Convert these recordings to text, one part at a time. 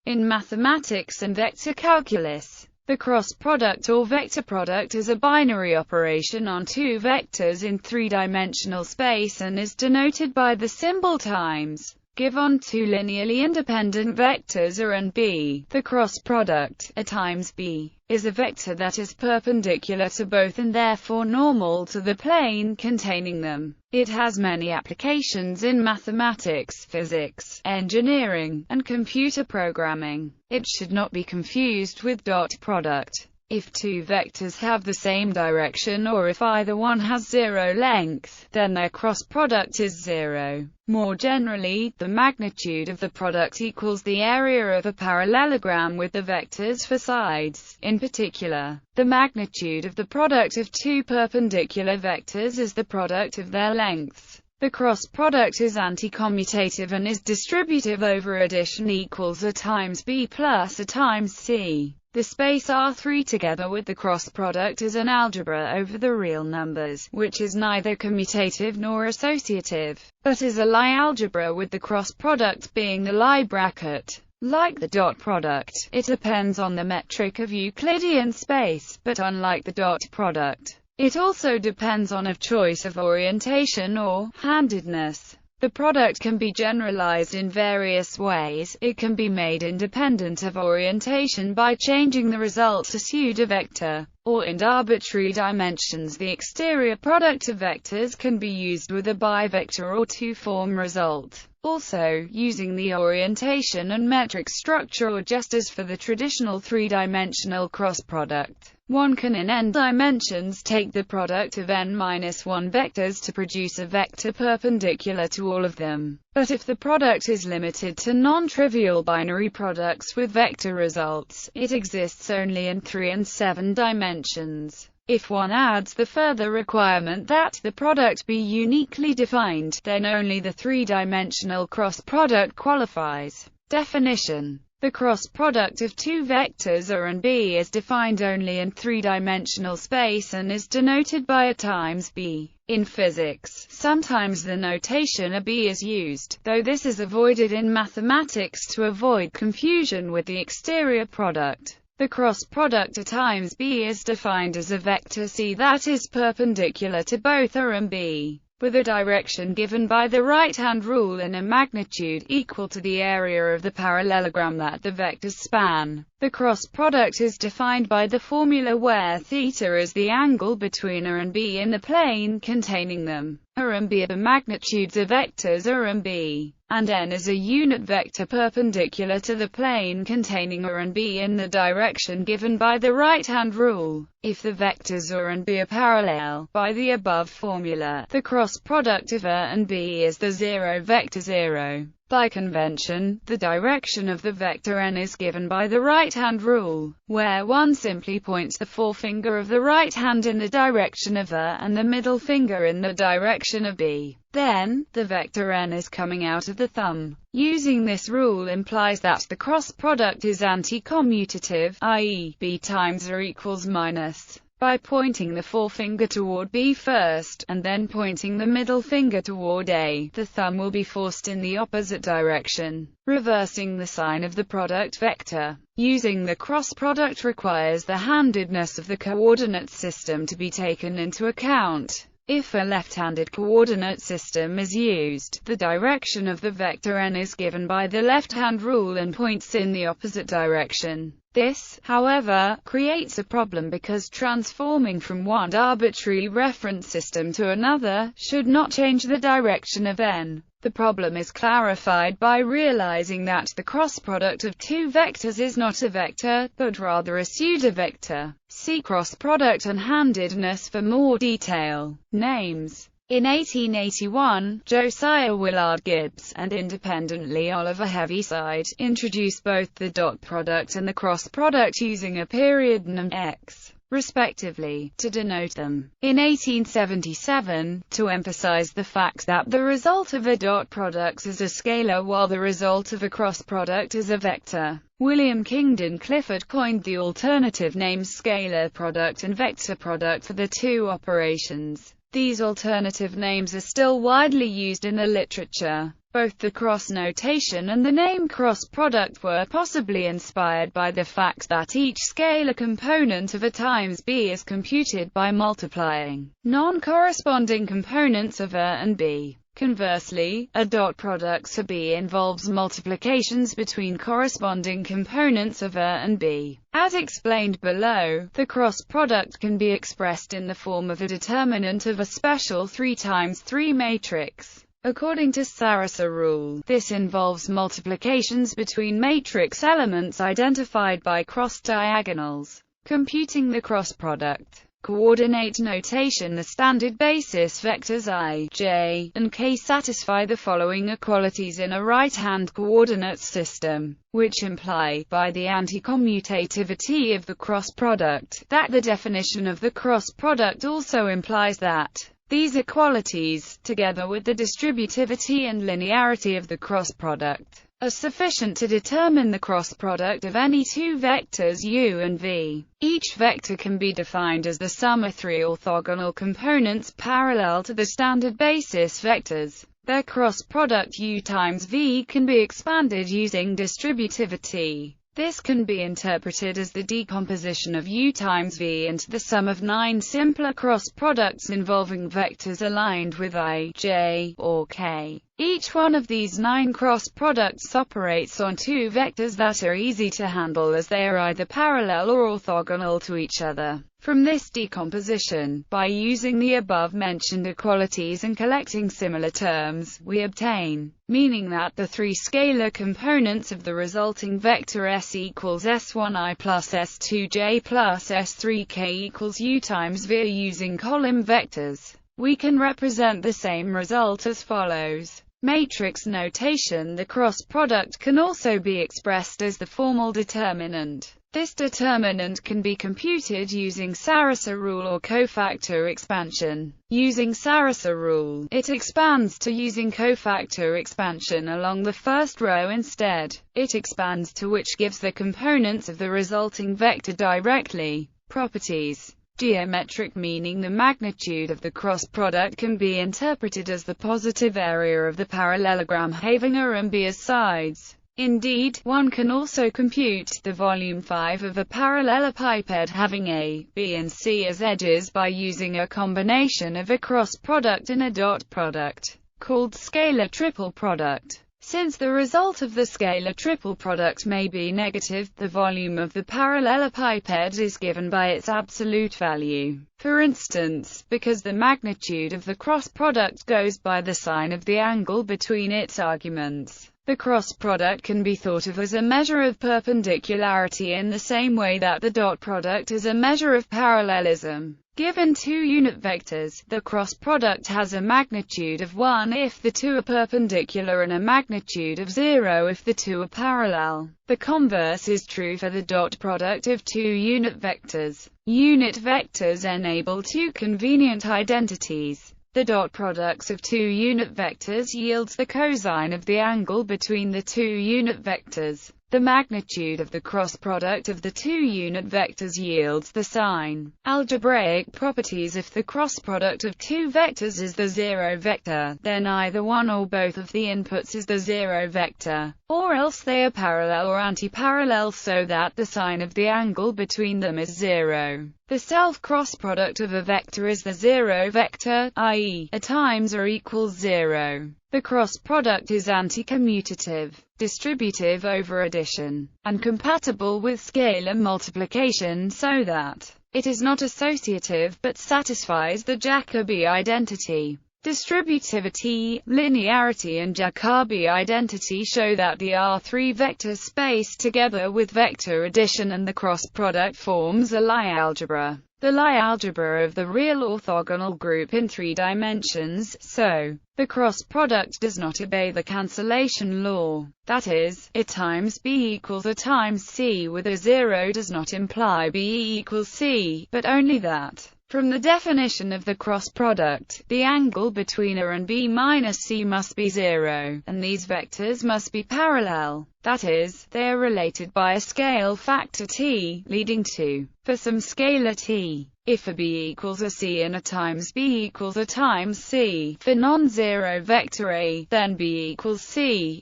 In mathematics and vector calculus, the cross product or vector product is a binary operation on two vectors in three-dimensional space and is denoted by the symbol times. Given two linearly independent vectors A and B, the cross product, A times B, is a vector that is perpendicular to both and therefore normal to the plane containing them. It has many applications in mathematics, physics, engineering, and computer programming. It should not be confused with dot product. If two vectors have the same direction or if either one has zero length, then their cross product is zero. More generally, the magnitude of the product equals the area of a parallelogram with the vectors for sides. In particular, the magnitude of the product of two perpendicular vectors is the product of their lengths. The cross product is anticommutative and is distributive over addition equals A times B plus A times C. The space R3 together with the cross product is an algebra over the real numbers, which is neither commutative nor associative, but is a Lie algebra with the cross product being the Lie bracket. Like the dot product, it depends on the metric of Euclidean space, but unlike the dot product, it also depends on a choice of orientation or handedness. The product can be generalized in various ways. It can be made independent of orientation by changing the result to pseudovector, or in arbitrary dimensions the exterior product of vectors can be used with a bivector or two-form result. Also, using the orientation and metric structure or just as for the traditional three-dimensional cross product. One can in n dimensions take the product of n-1 vectors to produce a vector perpendicular to all of them. But if the product is limited to non-trivial binary products with vector results, it exists only in 3 and 7 dimensions. If one adds the further requirement that the product be uniquely defined, then only the three-dimensional cross product qualifies. Definition: the cross product of two vectors A and B is defined only in three-dimensional space and is denoted by A times B. In physics, sometimes the notation AB is used, though this is avoided in mathematics to avoid confusion with the exterior product. The cross product A times B is defined as a vector C that is perpendicular to both A and B, with a direction given by the right-hand rule and a magnitude equal to the area of the parallelogram that the vectors span. The cross product is defined by the formula where theta is the angle between A and B in the plane containing them. A and B are the magnitudes of vectors A and B, and n is a unit vector perpendicular to the plane containing A and B in the direction given by the right-hand rule. If the vectors A and B are parallel, by the above formula, the cross product of A and B is the zero vector 0. By convention, the direction of the vector n is given by the right-hand rule, where one simply points the forefinger of the right hand in the direction of A and the middle finger in the direction of B. Then, the vector n is coming out of the thumb. Using this rule implies that the cross product is anti-commutative, i.e., B times A equals minus. By pointing the forefinger toward B first, and then pointing the middle finger toward A, the thumb will be forced in the opposite direction, reversing the sign of the product vector. Using the cross product requires the handedness of the coordinate system to be taken into account. If a left-handed coordinate system is used, the direction of the vector n is given by the left-hand rule and points in the opposite direction. This, however, creates a problem because transforming from one arbitrary reference system to another should not change the direction of n. The problem is clarified by realizing that the cross product of two vectors is not a vector, but rather a pseudovector. See cross product and handedness for more detail. Names. In 1881, Josiah Willard Gibbs, and independently Oliver Heaviside, introduced both the dot product and the cross product using a period and x, respectively, to denote them. In 1877, to emphasize the fact that the result of a dot product is a scalar while the result of a cross product is a vector, William Kingdon Clifford coined the alternative names scalar product and vector product for the two operations. These alternative names are still widely used in the literature. Both the cross notation and the name cross product were possibly inspired by the fact that each scalar component of A times B is computed by multiplying non-corresponding components of A and B. Conversely, a dot product for B involves multiplications between corresponding components of A and B. As explained below, the cross product can be expressed in the form of a determinant of a special 3 times 3 matrix. According to Sarasa rule, this involves multiplications between matrix elements identified by cross diagonals. Computing the cross product. Coordinate notation. The standard basis vectors I, j, and k satisfy the following equalities in a right-hand coordinates system, which imply, by the anti-commutativity of the cross product, that the definition of the cross product also implies that these equalities, together with the distributivity and linearity of the cross product, are sufficient to determine the cross product of any two vectors u and v. Each vector can be defined as the sum of 3 orthogonal components parallel to the standard basis vectors. Their cross product u times v can be expanded using distributivity. This can be interpreted as the decomposition of u times v into the sum of 9 simpler cross products involving vectors aligned with I, j, or k. Each one of these 9 cross products operates on two vectors that are easy to handle as they are either parallel or orthogonal to each other. From this decomposition, by using the above-mentioned equalities and collecting similar terms, we obtain, meaning that the 3 scalar components of the resulting vector S equals S1I plus S2J plus S3K equals U times V using column vectors. We can represent the same result as follows. Matrix notation. The cross product can also be expressed as the formal determinant. This determinant can be computed using Sarasa rule or cofactor expansion. Using Sarasa rule, it expands to using cofactor expansion along the first row instead. It expands to which gives the components of the resulting vector directly. Properties. Geometric meaning. The magnitude of the cross product can be interpreted as the positive area of the parallelogram having A and B as sides. Indeed, one can also compute the volume 5 of a parallelepiped having A, B and C as edges by using a combination of a cross product and a dot product, called scalar triple product. Since the result of the scalar triple product may be negative, the volume of the parallelepiped is given by its absolute value. For instance, because the magnitude of the cross product goes by the sign of the angle between its arguments. The cross product can be thought of as a measure of perpendicularity in the same way that the dot product is a measure of parallelism. Given two unit vectors, the cross product has a magnitude of 1 if the two are perpendicular and a magnitude of 0 if the two are parallel. The converse is true for the dot product of two unit vectors. Unit vectors enable two convenient identities. The dot products of two unit vectors yields the cosine of the angle between the two unit vectors. The magnitude of the cross product of the two unit vectors yields the sine. Algebraic properties. If the cross product of two vectors is the zero vector, then either one or both of the inputs is the zero vector, or else they are parallel or anti-parallel so that the sine of the angle between them is 0. The self-cross product of a vector is the zero vector, i.e., A times A equals 0. The cross product is anti-commutative, distributive over addition, and compatible with scalar multiplication so that it is not associative but satisfies the Jacobi identity. Distributivity, linearity and Jacobi identity show that the R3 vector space together with vector addition and the cross product forms a Lie algebra. The Lie algebra of the real orthogonal group in 3 dimensions, so the cross product does not obey the cancellation law. That is, A times B equals A times C with A 0 does not imply B equals C, but only that From the definition of the cross product, the angle between A and B minus C must be 0, and these vectors must be parallel. That is, they are related by a scale factor t, leading to, for some scalar t, if a B equals a C and A times B equals A times C, for non-zero vector A, then B equals C,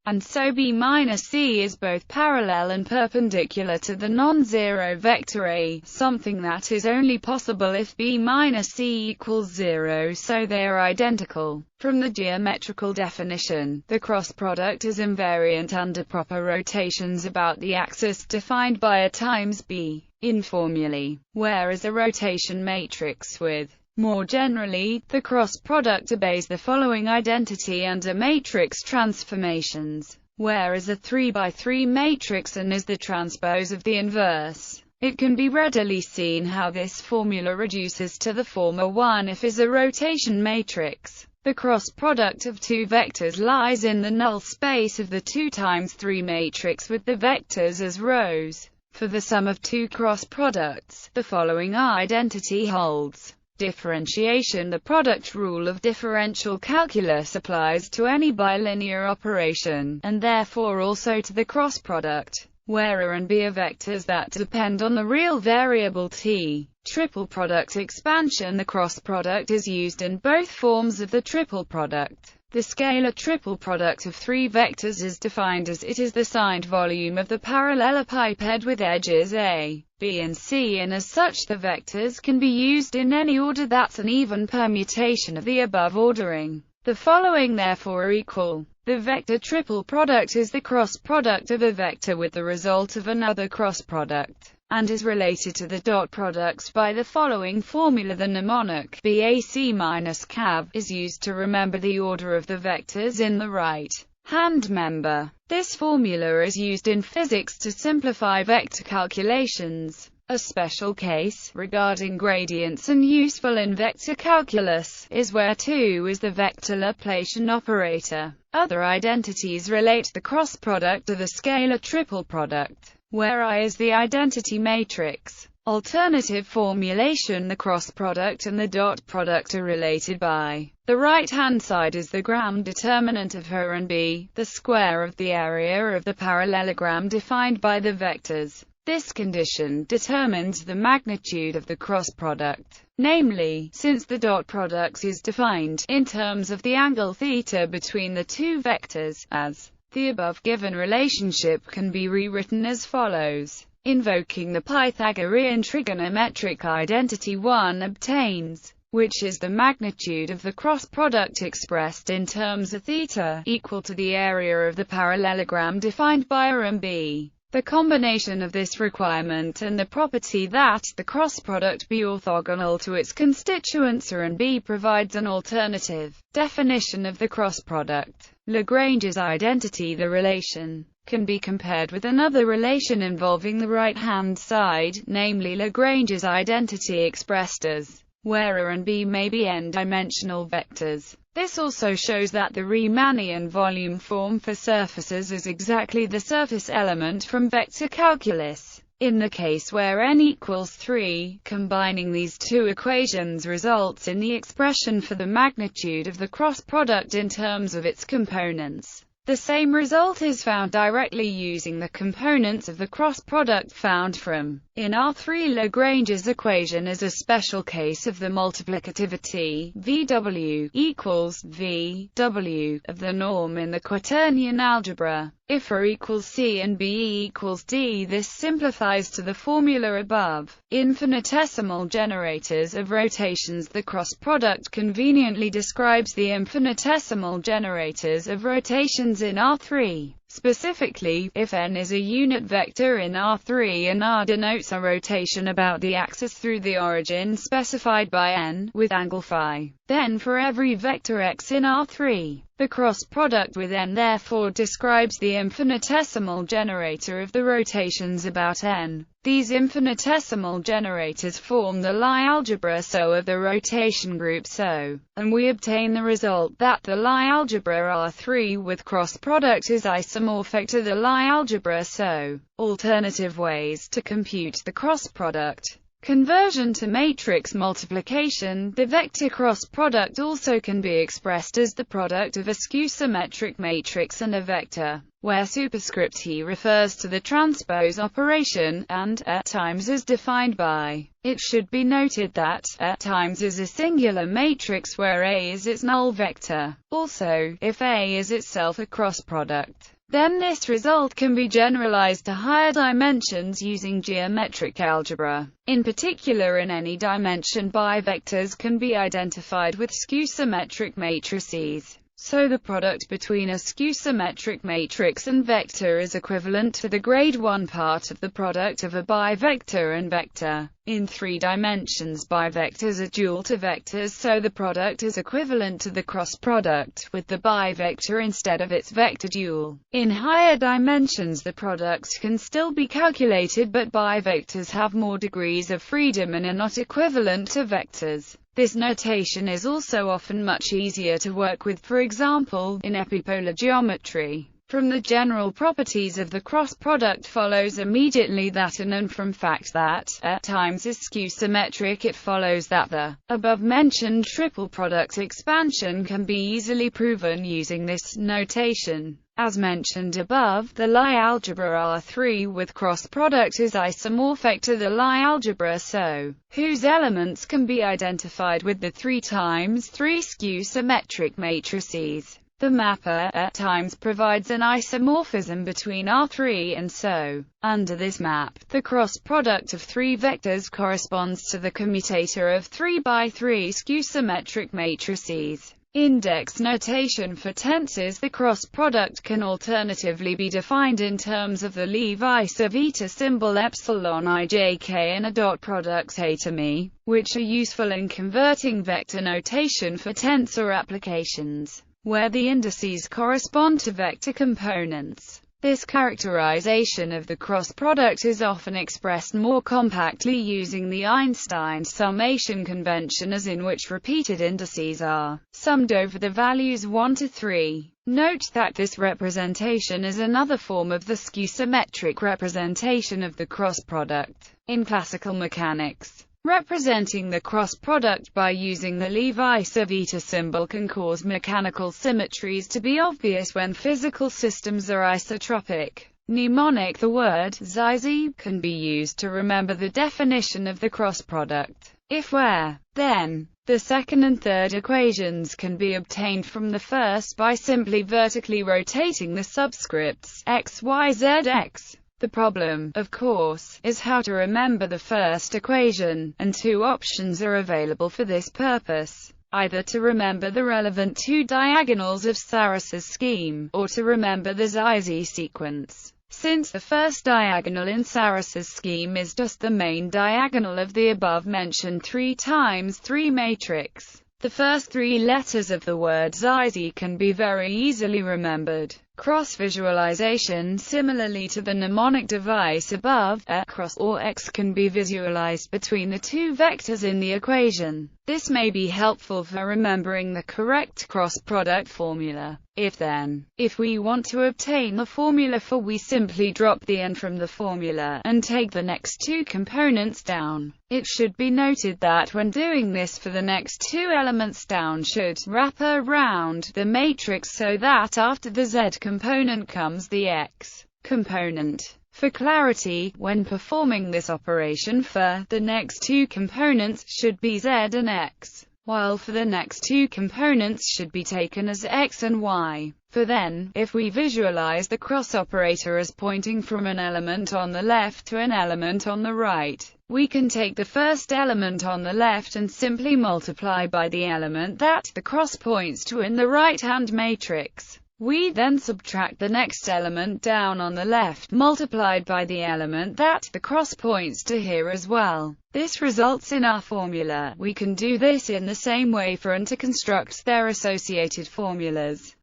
and so B minus C is both parallel and perpendicular to the non-zero vector A, something that is only possible if B minus C equals 0, so they are identical. From the geometrical definition, the cross product is invariant under proper rotations about the axis defined by A times B, in formulae, whereas a rotation matrix with more generally, the cross product obeys the following identity under matrix transformations, whereas a 3×3 matrix N is the transpose of the inverse. It can be readily seen how this formula reduces to the former one if is a rotation matrix. The cross product of two vectors lies in the null space of the 2×3 matrix with the vectors as rows. For the sum of two cross products, the following identity holds. Differentiation. The product rule of differential calculus applies to any bilinear operation, and therefore also to the cross product, where A and B are vectors that depend on the real variable t. Triple product expansion. The cross product is used in both forms of the triple product. The scalar triple product of three vectors is defined as it is the signed volume of the parallelepiped with edges A, B and C, and as such the vectors can be used in any order that's an even permutation of the above ordering. The following therefore are equal. The vector triple product is the cross product of a vector with the result of another cross product, and is related to the dot products by the following formula. The mnemonic BAC minus CAB is used to remember the order of the vectors in the right-hand member. This formula is used in physics to simplify vector calculations. A special case, regarding gradients and useful in vector calculus, is where 2 is the vector Laplacian operator. Other identities relate the cross product of a scalar triple product, where I is the identity matrix. Alternative formulation. The cross product and the dot product are related by the right-hand side is the gram determinant of A and B, the square of the area of the parallelogram defined by the vectors. This condition determines the magnitude of the cross product. Namely, since the dot product is defined in terms of the angle theta between the two vectors, as the above given relationship can be rewritten as follows. Invoking the Pythagorean trigonometric identity, 1 obtains, which is the magnitude of the cross product expressed in terms of theta, equal to the area of the parallelogram defined by A and B. The combination of this requirement and the property that the cross product be orthogonal to its constituents A and B provides an alternative definition of the cross product. Lagrange's identity. The relation can be compared with another relation involving the right-hand side, namely Lagrange's identity expressed as where A and B may be n-dimensional vectors. This also shows that the Riemannian volume form for surfaces is exactly the surface element from vector calculus. In the case where n equals 3, combining these two equations results in the expression for the magnitude of the cross product in terms of its components. The same result is found directly using the components of the cross product found from in R3. Lagrange's equation is a special case of the multiplicativity VW equals VW of the norm in the quaternion algebra. If A equals C and B equals D, this simplifies to the formula above. Infinitesimal generators of rotations. The cross product conveniently describes the infinitesimal generators of rotations in R3. Specifically, if n is a unit vector in R3 and R denotes a rotation about the axis through the origin specified by n, with angle phi, then for every vector x in R3, the cross product with n therefore describes the infinitesimal generator of the rotations about n. These infinitesimal generators form the Lie algebra SO of the rotation group SO, and we obtain the result that the Lie algebra R3 with cross product is isomorphic to the Lie algebra SO. Alternative ways to compute the cross product. Conversion to matrix multiplication. The vector cross product also can be expressed as the product of a skew-symmetric matrix and a vector, where superscript T refers to the transpose operation, and at times is defined by. It should be noted that at times is a singular matrix where A is its null vector. Also, if A is itself a cross product, then this result can be generalized to higher dimensions using geometric algebra. In particular, in any dimension, bivectors can be identified with skew-symmetric matrices. So the product between a skew-symmetric matrix and vector is equivalent to the grade 1 part of the product of a bivector and vector. In 3 dimensions, bivectors are dual to vectors, so the product is equivalent to the cross product with the bivector instead of its vector dual. In higher dimensions, the products can still be calculated, but bivectors have more degrees of freedom and are not equivalent to vectors. This notation is also often much easier to work with, for example, in epipolar geometry. From the general properties of the cross product follows immediately that and from fact that at times is skew-symmetric, it follows that the above-mentioned triple product expansion can be easily proven using this notation. As mentioned above, the Lie algebra R3 with cross product is isomorphic to the Lie algebra SO, whose elements can be identified with the 3 times 3 skew-symmetric matrices. The mapper at times provides an isomorphism between R3 and SO. Under this map, the cross product of 3 vectors corresponds to the commutator of 3 by 3 skew-symmetric matrices. Index notation for tensors. The cross product can alternatively be defined in terms of the Levi-Civita eta symbol epsilon ijk and a dot products atomy, which are useful in converting vector notation for tensor applications, where the indices correspond to vector components. This characterization of the cross product is often expressed more compactly using the Einstein summation convention, as in which repeated indices are summed over the values 1 to 3. Note that this representation is another form of the skew-symmetric representation of the cross product. In classical mechanics, representing the cross product by using the Levi-Civita eta symbol can cause mechanical symmetries to be obvious when physical systems are isotropic. Mnemonic. The word xyz can be used to remember the definition of the cross product. If where, then, the second and third equations can be obtained from the first by simply vertically rotating the subscripts x, y, z, x. The problem, of course, is how to remember the first equation, and 2 options are available for this purpose. Either to remember the relevant 2 diagonals of Saras's scheme, or to remember the xyz sequence. Since the first diagonal in Saras's scheme is just the main diagonal of the above-mentioned 3 times 3 matrix, the first 3 letters of the word xyz can be very easily remembered. Cross-visualization. Similarly to the mnemonic device above, a cross or x can be visualized between the 2 vectors in the equation. This may be helpful for remembering the correct cross-product formula. If we want to obtain the formula for, we simply drop the n from the formula, and take the next 2 components down. It should be noted that when doing this for the next 2 elements down should wrap around the matrix so that after the z component comes the x component. For clarity, when performing this operation for the next 2 components should be z and x, while for the next 2 components should be taken as x and y. For then, if we visualize the cross operator as pointing from an element on the left to an element on the right, we can take the first element on the left and simply multiply by the element that the cross points to in the right-hand matrix. We then subtract the next element down on the left, multiplied by the element that the cross points to here as well. This results in our formula. We can do this in the same way for and to construct their associated formulas.